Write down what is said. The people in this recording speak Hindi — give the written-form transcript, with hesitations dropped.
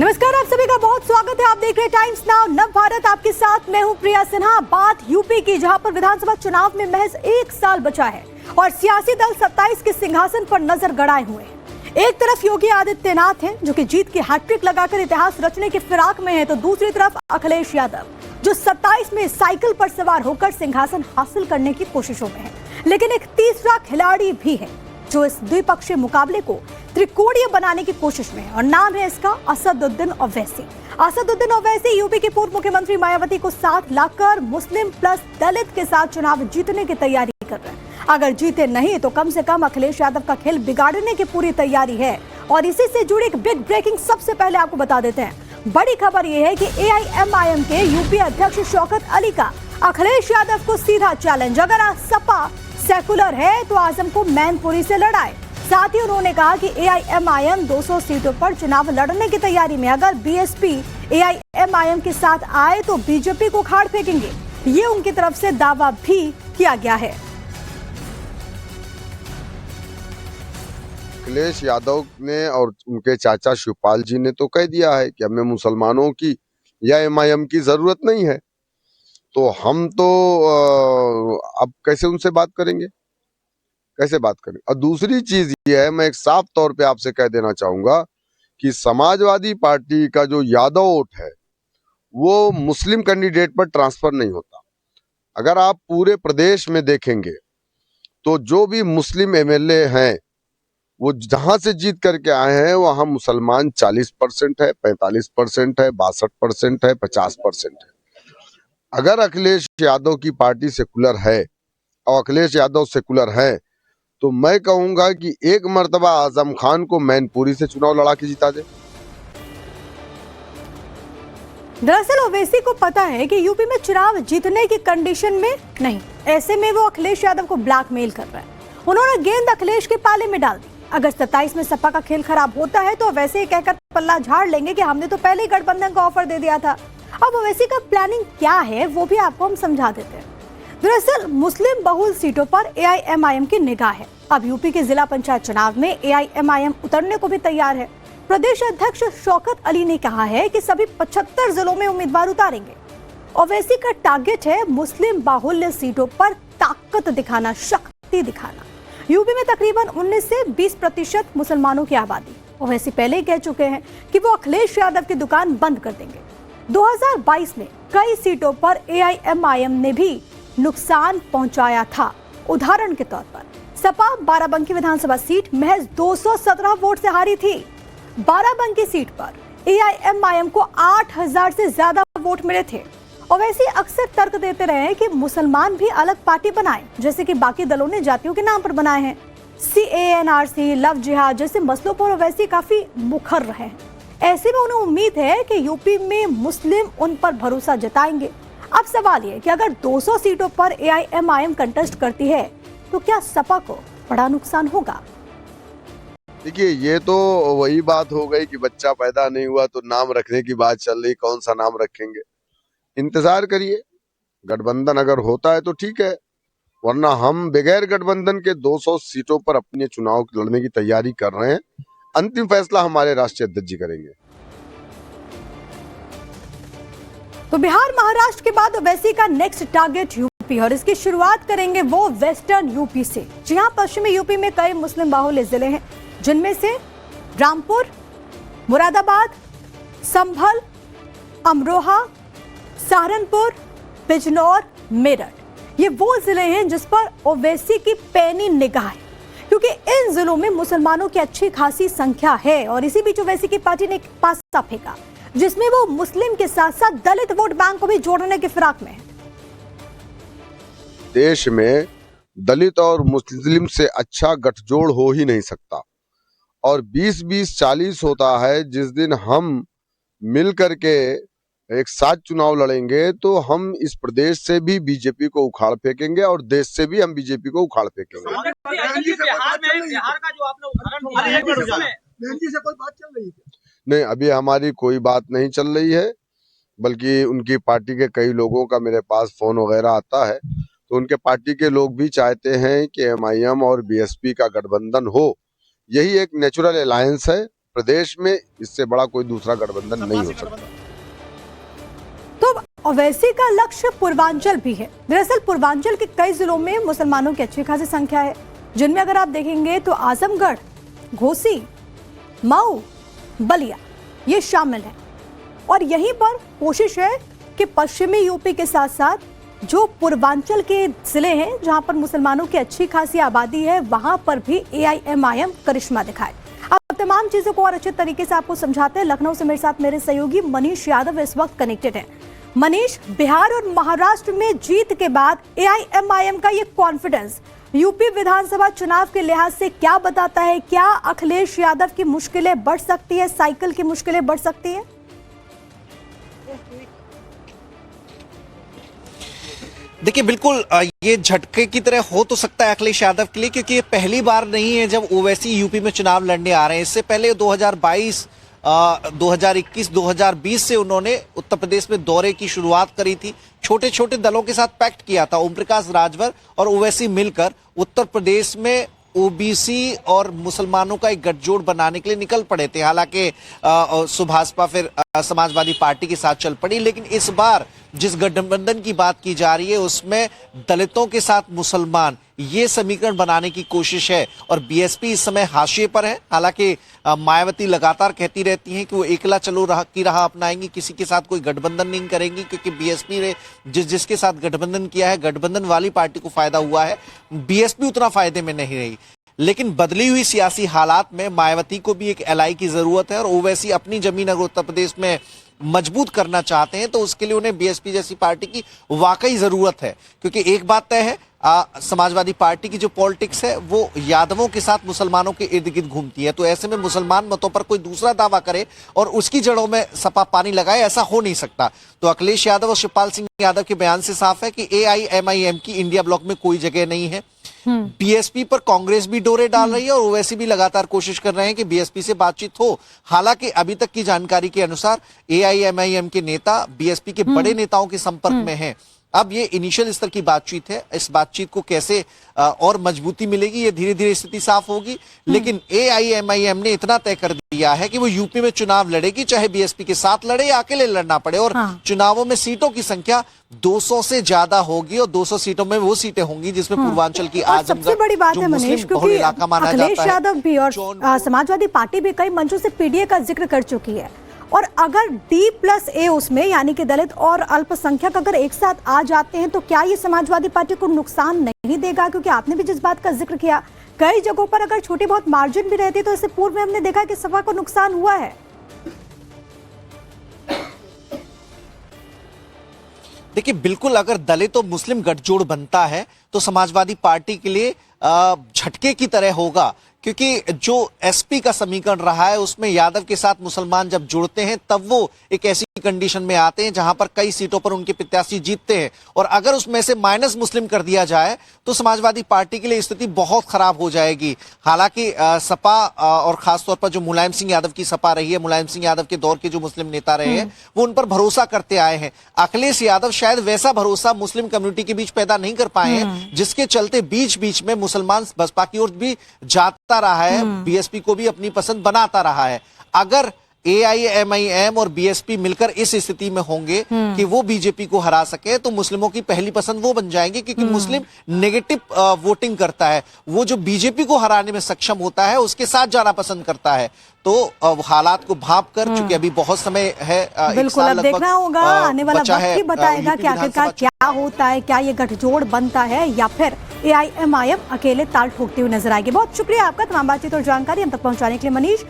नमस्कार, आप सभी का बहुत स्वागत है। आप देख रहे हैं टाइम्स नाउ नव भारत। आपके साथ मैं हूं प्रिया सिन्हा। बात यूपी की, जहां पर विधानसभा चुनाव में महज 1 साल बचा है और सियासी दल 27 के सिंहासन पर नजर गड़ाए हुए हैं। एक तरफ योगी आदित्यनाथ हैं, जो कि जीत की हैट्रिक लगाकर इतिहास रचने की फिराक में है, तो दूसरी तरफ अखिलेश यादव, जो 27 में साइकिल पर सवार होकर सिंहासन हासिल करने की कोशिशों में है। लेकिन एक तीसरा खिलाड़ी भी है, जो इस द्विपक्षीय मुकाबले को त्रिकोणीय बनाने की कोशिश में है, और नाम है इसका असदुद्दीन ओवैसी। असदुद्दीन ओवैसी यूपी की पूर्व मुख्यमंत्री मायावती को साथ लाकर मुस्लिम प्लस दलित के साथ चुनाव जीतने की तैयारी कर रहे हैं। अगर जीते नहीं तो कम से कम अखिलेश यादव का खेल बिगाड़ने की पूरी तैयारी है। और इसी से जुड़ी एक बिग ब्रेकिंग सबसे पहले आपको बता देते हैं। बड़ी खबर यह है कि AIMIM के यूपी अध्यक्ष शौकत अली का अखिलेश यादव को सीधा चैलेंज। अगर सपा सेकुलर है तो आजम को मैनपुरी से लड़ाए। साथ ही उन्होंने कहा कि AIMIM 200 सीटों पर चुनाव लड़ने की तैयारी में। अगर BSP AIMIM के साथ आए तो बीजेपी को खाड़ फेंकेंगे, ये उनकी तरफ से दावा भी किया गया है। अखिलेश यादव ने और उनके चाचा शिवपाल जी ने तो कह दिया है कि हमें मुसलमानों की या MIM की जरूरत नहीं है, तो हम तो अब कैसे उनसे बात करेंगे, कैसे बात करें। और दूसरी चीज ये है, मैं एक साफ तौर पे आपसे कह देना चाहूंगा कि समाजवादी पार्टी का जो यादव वोट है वो मुस्लिम कैंडिडेट पर ट्रांसफर नहीं होता। अगर आप पूरे प्रदेश में देखेंगे तो जो भी मुस्लिम MLA हैं वो जहां से जीत करके आए हैं वहां मुसलमान 40% है, 45% है, 62% है, 50% है। अगर अखिलेश यादव की पार्टी सेकुलर है और अखिलेश यादव सेकुलर है तो मैं कहूंगा कि एक मर्तबा आजम खान को मैनपुरी से चुनाव लड़ा के जिता दे। दरअसल ओवैसी को पता है कि यूपी में चुनाव जीतने की कंडीशन में नहीं, ऐसे में वो अखिलेश यादव को ब्लैकमेल कर रहा है। उन्होंने गेंद अखिलेश के पाले में डाल दी। अगर 27 में सपा का खेल खराब होता है तो वैसे ही कहकर पल्ला झाड़ लेंगे कि हमने तो पहले ही गठबंधन का ऑफर दे दिया था। अब ओवैसी का प्लानिंग क्या है वो भी आपको हम समझा देते हैं। दरअसल मुस्लिम बहुल सीटों पर AIMIM की निगाह है। अब यूपी के जिला पंचायत चुनाव में AIMIM उतरने को भी तैयार है। प्रदेश अध्यक्ष शौकत अली ने कहा है कि सभी 75 जिलों में उम्मीदवार उतारेंगे। ओवैसी का टारगेट है मुस्लिम बाहुल्य सीटों पर ताकत दिखाना, शक्ति दिखाना। यूपी में तकरीबन 19 से 20% मुसलमानों की आबादी। ओवैसी पहले ही कह चुके हैं कि वो अखिलेश यादव की दुकान बंद कर देंगे। 2022 में कई सीटों पर AIMIM ने भी नुकसान पहुंचाया था। उदाहरण के तौर पर सपा बाराबंकी विधानसभा सीट महज 217 वोट से हारी थी। बाराबंकी सीट पर AIMIM को 8000 से ज्यादा वोट मिले थे। ओवैसी अक्सर तर्क देते रहे हैं कि मुसलमान भी अलग पार्टी बनाएं, जैसे कि बाकी दलों ने जातियों के नाम पर बनाए हैं। CANRC, लव जिहाद जैसे मसलों पर ओवैसी काफी मुखर रहे हैं। ऐसे में उन्हें उम्मीद है कि यूपी में मुस्लिम उन पर भरोसा जताएंगे। अब सवाल ये कि अगर 200 सीटों पर AIMIM कंटेस्ट करती है तो क्या सपा को बड़ा नुकसान होगा? देखिए, ये तो वही बात हो गई कि बच्चा पैदा नहीं हुआ तो नाम रखने की बात चल रही, कौन सा नाम रखेंगे। इंतजार करिए, गठबंधन अगर होता है तो ठीक है, वरना हम बगैर गठबंधन के 200 सीटों पर अपने चुनाव लड़ने की तैयारी कर रहे हैं। अंतिम फैसला हमारे राष्ट्रीय अध्यक्ष जी करेंगे। तो बिहार महाराष्ट्र के बाद ओवैसी का नेक्स्ट टारगेट यूपी, और इसकी शुरुआत करेंगे वो वेस्टर्न यूपी से। जी हां, पश्चिमी यूपी में कई मुस्लिम बाहुल्य जिले हैं, जिनमें से रामपुर, मुरादाबाद, संभल, अमरोहा, सहारनपुर, बिजनौर, मेरठ, ये वो जिले हैं जिस पर ओवैसी की पैनी निगाह है, क्योंकि इन जिलों में मुसलमानों की अच्छी खासी संख्या है। और इसी बीच ओवैसी की पार्टी ने एक पासा फेंका, जिसमें वो मुस्लिम के साथ साथ दलित वोट बैंक को भी जोड़ने की फिराक में है। देश में दलित और मुस्लिम से अच्छा गठजोड़ हो ही नहीं सकता, और 20-20-40 होता है। जिस दिन हम मिल करके एक साथ चुनाव लड़ेंगे तो हम इस प्रदेश से भी बीजेपी को उखाड़ फेंकेंगे और देश से भी हम बीजेपी को उखाड़ फेंकेंगे। बिहार का जो आपने उदाहरण से कोई बात चल रही है? नहीं, अभी हमारी कोई बात नहीं चल रही है, बल्कि उनकी पार्टी के कई लोगों का मेरे पास फोन वगैरह आता है, तो उनके पार्टी के लोग भी चाहते हैं कि MIM और BSP का गठबंधन हो। यही एक नेचुरल अलायंस है प्रदेश में इससे बड़ा कोई दूसरा गठबंधन नहीं हो सकता। तो ओवैसी का लक्ष्य पूर्वांचल भी है। दरअसल पूर्वांचल के कई जिलों में मुसलमानों की अच्छी खासी संख्या है, जिनमें अगर आप देखेंगे तो आजमगढ़, घोसी, मऊ, बलिया ये शामिल है। और यहीं पर कोशिश है कि पश्चिमी यूपी के साथ साथ जो पूर्वांचल के जिले हैं जहां पर मुसलमानों की अच्छी खासी आबादी है, वहां पर भी AIMIM करिश्मा दिखाए। अब तमाम चीजों को और अच्छे तरीके से आपको समझाते हैं। लखनऊ से मेरे साथ मेरे सहयोगी मनीष यादव इस वक्त कनेक्टेड हैं। मनीष, बिहार और महाराष्ट्र में जीत के बाद AIMIM का ये कॉन्फिडेंस यूपी विधानसभा चुनाव के लिहाज से क्या बताता है? क्या अखिलेश यादव की मुश्किलें बढ़ सकती है, साइकिल की मुश्किलें बढ़ सकती है? देखिए, बिल्कुल ये झटके की तरह हो तो सकता है अखिलेश यादव के लिए, क्योंकि ये पहली बार नहीं है जब ओवैसी यूपी में चुनाव लड़ने आ रहे हैं। इससे पहले 2022, 2021, 2020 से उन्होंने उत्तर प्रदेश में दौरे की शुरुआत करी थी। छोटे छोटे दलों के साथ पैक्ट किया था। ओम प्रकाश राजभर और ओवैसी मिलकर उत्तर प्रदेश में ओबीसी और मुसलमानों का एक गठजोड़ बनाने के लिए निकल पड़े थे। हालांकि सुभाषपा फिर समाजवादी पार्टी के साथ चल पड़ी, लेकिन इस बार जिस गठबंधन की बात की जा रही है उसमें दलितों के साथ मुसलमान ये समीकरण बनाने की कोशिश है। और बीएसपी इस समय हाशिए पर है। हालांकि मायावती लगातार कहती रहती हैं कि वो एकला चलो की राह अपनाएंगी, किसी के साथ कोई गठबंधन नहीं करेंगी, क्योंकि बीएसपी ने जिसके साथ गठबंधन किया है, गठबंधन वाली पार्टी को फायदा हुआ है, बीएसपी उतना फायदे में नहीं रही। लेकिन बदली हुई सियासी हालात में मायावती को भी एक एलआई की जरूरत है, और ओवैसी अपनी जमीन अगर उत्तर प्रदेश में मजबूत करना चाहते हैं तो उसके लिए उन्हें बीएसपी जैसी पार्टी की वाकई जरूरत है। क्योंकि एक बात तय है, समाजवादी पार्टी की जो पॉलिटिक्स है वो यादवों के साथ मुसलमानों के इर्द गिर्द घूमती है। तो ऐसे में मुसलमान मतों पर कोई दूसरा दावा करे और उसकी जड़ों में सपा पानी लगाए, ऐसा हो नहीं सकता। तो अखिलेश यादव और शिवपाल सिंह यादव के बयान से साफ है कि AIMIM की इंडिया ब्लॉक में कोई जगह नहीं है। बीएसपी पर कांग्रेस भी डोरे डाल रही है और ओवैसी भी लगातार कोशिश कर रहे हैं कि बीएसपी से बातचीत हो। हालांकि अभी तक की जानकारी के अनुसार AIMIM के नेता बीएसपी के बड़े नेताओं के संपर्क में हैं। अब ये इनिशियल स्तर की बातचीत है। इस बातचीत को कैसे और मजबूती मिलेगी, ये धीरे धीरे स्थिति साफ होगी। लेकिन AIMIM ने इतना तय कर दिया है कि वो यूपी में चुनाव लड़ेगी, चाहे बीएसपी के साथ लड़े या अकेले लड़ना पड़े। और चुनावों में सीटों की संख्या 200 से ज्यादा होगी, और 200 सीटों में वो सीटें होंगी जिसमें पूर्वांचल की आजमगढ़, सबसे बड़ी बात है मनीष, क्योंकि अखिलेश यादव भी और समाजवादी पार्टी भी कई मंचों से पीडीए का जिक्र कर चुकी है। और अगर D+A उसमें यानी कि दलित और अल्पसंख्यक अगर एक साथ आ जाते हैं तो क्या ये समाजवादी पार्टी को नुकसान नहीं देगा? क्योंकि आपने भी जिस बात का जिक्र किया, कई जगहों पर अगर छोटी बहुत मार्जिन भी रहती तो इससे पूर्व में हमने देखा कि सपा को नुकसान हुआ है। देखिए, बिल्कुल अगर दलित और मुस्लिम गठजोड़ बनता है तो समाजवादी पार्टी के लिए झटके की तरह होगा। क्योंकि जो एसपी का समीकरण रहा है उसमें यादव के साथ मुसलमान जब जुड़ते हैं तब वो एक ऐसी कंडीशन में आते हैं जहां पर कई सीटों पर उनके प्रत्याशी जीतते हैं। और अगर उसमें से माइनस मुस्लिम कर दिया जाए तो समाजवादी पार्टी के लिए स्थिति बहुत खराब हो जाएगी। हालांकि सपा और खासतौर पर जो मुलायम सिंह यादव की सपा रही है, मुलायम सिंह यादव के दौर के जो मुस्लिम नेता रहे हैं वो उन पर भरोसा करते आए हैं। अखिलेश यादव शायद वैसा भरोसा मुस्लिम कम्युनिटी के बीच पैदा नहीं कर पाए हैं, जिसके चलते बीच बीच में मुसलमान बसपा की ओर भी जाता रहा है, बीएसपी को भी अपनी पसंद बनाता रहा है। अगर AIMIM और बीएसपी मिलकर इस स्थिति में होंगे कि वो बीजेपी को हरा सके तो मुस्लिमों की पहली पसंद वो बन जाएंगे, क्योंकि मुस्लिम नेगेटिव वोटिंग करता है। वो जो बीजेपी को हराने में सक्षम होता है उसके साथ जाना पसंद करता है। तो हालात को भांप कर, चूंकि अभी बहुत समय है, बिल्कुल अब देखना होगा, आने वाला वक्त ही बताएगा कि आखिरकार क्या होता है, क्या ये गठजोड़ बनता है या फिर AIMIM अकेले ताल ठोकती हुई नजर आएगी। बहुत शुक्रिया आपका तमाम बातचीत और जानकारी हम तक पहुंचाने के लिए मनीष।